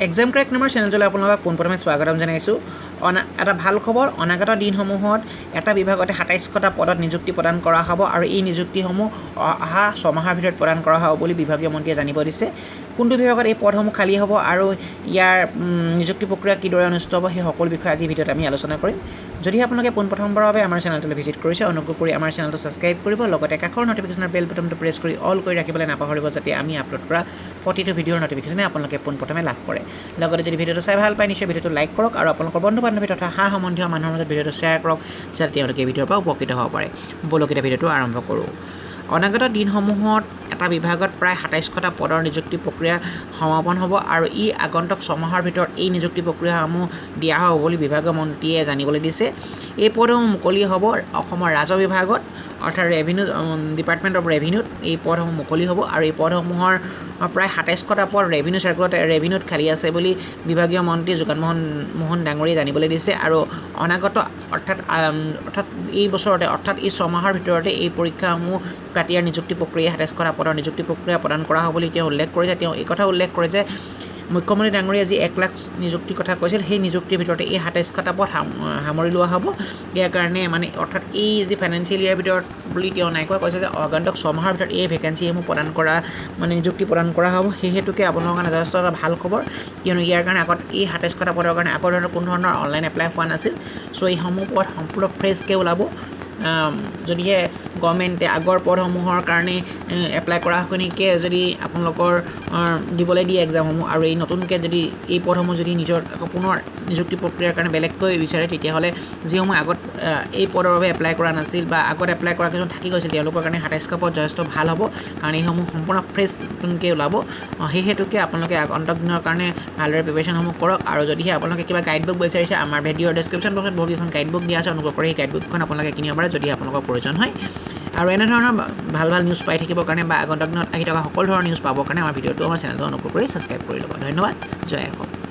Exam crack নামৰ চেনেলটোলৈ আপোনালোকক পোনপ্ৰথমে স্বাগতম জনাইছোঁ। এটা ভাল খবৰ, অনাগত দিনসমূহত এটা বিভাগতে ২৭টা পদত নিযুক্তি প্ৰদান কৰা হ'ব আৰু এই নিযুক্তিসমূহ অহা ছমাহৰ ভিতৰত প্ৰদান কৰা হ'ব বুলি বিভাগীয় মন্ত্ৰীয়ে জানিব দিছে। কোনটো বিভাগত এই পদসমূহ খালী হ'ব আৰু ইয়াৰ নিযুক্তি প্ৰক্ৰিয়া কিদৰে অনুষ্ঠিত হ'ব সেই সকলো বিষয়ে আজিৰ ভিডিঅ'ত আমি আলোচনা কৰিম। যদি আপোনালোকে পোনপ্ৰথমবাৰৰ বাবে আমাৰ চেনেলটোলৈ ভিজিট কৰিছে, অনুগ্ৰহ কৰি আমাৰ চেনেলটো ছাবস্ক্ৰাইব কৰিব, লগতে কাষৰ নটিফিকেশ্যনৰ বেল বাটনটো প্ৰেছ কৰি অল কৰি ৰাখিবলৈ নাপাহৰিব, যাতে আমি আপলোড কৰা প্ৰতিটো ভিডিঅ'ৰ নটিফিকেশ্যনে আপোনালোকে পোনপ্ৰথমে লাভ কৰে। লগতে যদি ভিডিঅ'টো চাই ভাল পায়, নিশ্চয় ভিডিঅ'টো লাইক কৰক আৰু আপোনালোকৰ বন্ধু বান্ধৱী তথা সা সম্বন্ধীয় মানুহৰ মাজত ভিডিঅ'টো শ্বেয়াৰ কৰক, যাতে তেওঁলোকে এই ভিডিঅ'ৰ পৰা উপকৃত হ'ব পাৰে। বলকিতা ভিডিঅ'টো আৰম্ভ কৰোঁ। অনাগত দিনসমূহত এটা বিভাগত প্ৰায় ২৭টা পদৰ নিযুক্তি প্ৰক্ৰিয়া সমাপন হ'ব আৰু ই আগন্তুক ছমাহৰ ভিতৰত এই নিযুক্তি প্ৰক্ৰিয়াসমূহ দিয়া হ'ব বুলি বিভাগীয় মন্ত্ৰীয়ে জানিবলৈ দিছে। এই পদসমূহ মুকলি হ'ব অসমৰ ৰাজহ বিভাগত, অৰ্থাৎ ডিপাৰ্টমেণ্ট অফ ৰেভিনিউত এই পদসমূহ মুকলি হ'ব আৰু এই পদসমূহৰ প্ৰায় ২৭টা পদ ৰেভিনিউত খালী আছে বুলি বিভাগীয় মন্ত্ৰী যোগেন মোহন ডাঙৰীয়াই জানিবলৈ দিছে। আৰু অনাগত অৰ্থাৎ এই বছৰতে, অৰ্থাৎ এই ছমাহৰ ভিতৰতে এই পৰীক্ষাসমূহ ইয়াৰ নিযুক্তি প্ৰক্ৰিয়া ২৭টা পদৰ নিযুক্তি প্ৰক্ৰিয়া প্ৰদান কৰা হ'ব বুলি তেওঁ উল্লেখ কৰিছে। তেওঁ এই কথা উল্লেখ কৰে যে মুখ্যমন্ত্ৰী ডাঙৰীয়াই যি ১ লাখ নিযুক্তিৰ কথা কৈছিল, সেই নিযুক্তিৰ ভিতৰতে এই ২৭টা পদ সামৰি লোৱা হ'ব। ইয়াৰ কাৰণে অৰ্থাৎ এই যি ফাইনেন্সিয়েল ইয়াৰ ভিতৰত বুলি তেওঁ নাই কোৱা, কৈছে যে আগন্তুক ছমাহৰ ভিতৰত এই ভেকেঞ্চিসমূহ প্ৰদান কৰা নিযুক্তি প্ৰদান কৰা হ'ব। সেই হেতুকে আপোনালোকৰ কাৰণে যথেষ্ট এটা ভাল খবৰ, কিয়নো ইয়াৰ কাৰণে আগত এই ২৭টা পদৰ কাৰণে আগৰ ধৰণৰ কোনো ধৰণৰ অনলাইন এপ্লাই হোৱা নাছিল। চ' এইসমূহ পদ সম্পূৰ্ণ ফ্ৰেছকৈ ওলাব। যদিহে গভৰ্ণমেণ্টে আগৰ পদসমূহৰ কাৰণে এপ্লাই কৰাখিনিকে যদি আপোনালোকৰ দিবলৈ দিয়ে এক্সামসমূহ, আৰু এই নতুনকৈ যদি এই পদসমূহ যদি নিজৰ পুনৰ নিযুক্তি প্ৰক্ৰিয়াৰ কাৰণে বেলেগকৈ বিচাৰে, তেতিয়াহ'লে যিসমূহ আগত এই পদৰ বাবে এপ্লাই কৰা নাছিল বা আগত এপ্লাই কৰা কিছুমান থাকি গৈছিল, তেওঁলোকৰ কাৰণে ২৭টা পদ যথেষ্ট ভাল হ'ব, কাৰণ এইসমূহ সম্পূৰ্ণ ফ্ৰেছ নতুনকৈ ওলাব। সেই হেতুকে আপোনালোকে আগন্তুক দিনৰ কাৰণে ভালদৰে প্ৰিপেৰেশ্যনসমূহ কৰক। আৰু যদিহে আপোনালোকে কিবা গাইডবুক বিচাৰিছে, আমাৰ ভিডিঅ'ৰ ডেছক্ৰিপশ্যন বক্সত বহুকেইখন গাইডবুক দিয়া আছে, অনুগ্ৰহ কৰি সেই গাইডবুকখন আপোনালোকে কিনিব পাৰে যদি আপোনালোকৰ প্ৰয়োজন হয়। আৰু এনেধৰণৰ ভাল নিউজ পাই থাকিবৰ কাৰণে বা আগন্তুক দিনত আহি থকা সকলো ধৰণৰ নিউজ পাবৰ কাৰণে আমাৰ ভিডিঅ'টো, আমাৰ চেনেলটো অনুগ্ৰহ কৰি ছাবস্ক্ৰাইব কৰি ল'ব। ধন্যবাদ। জয় অসম।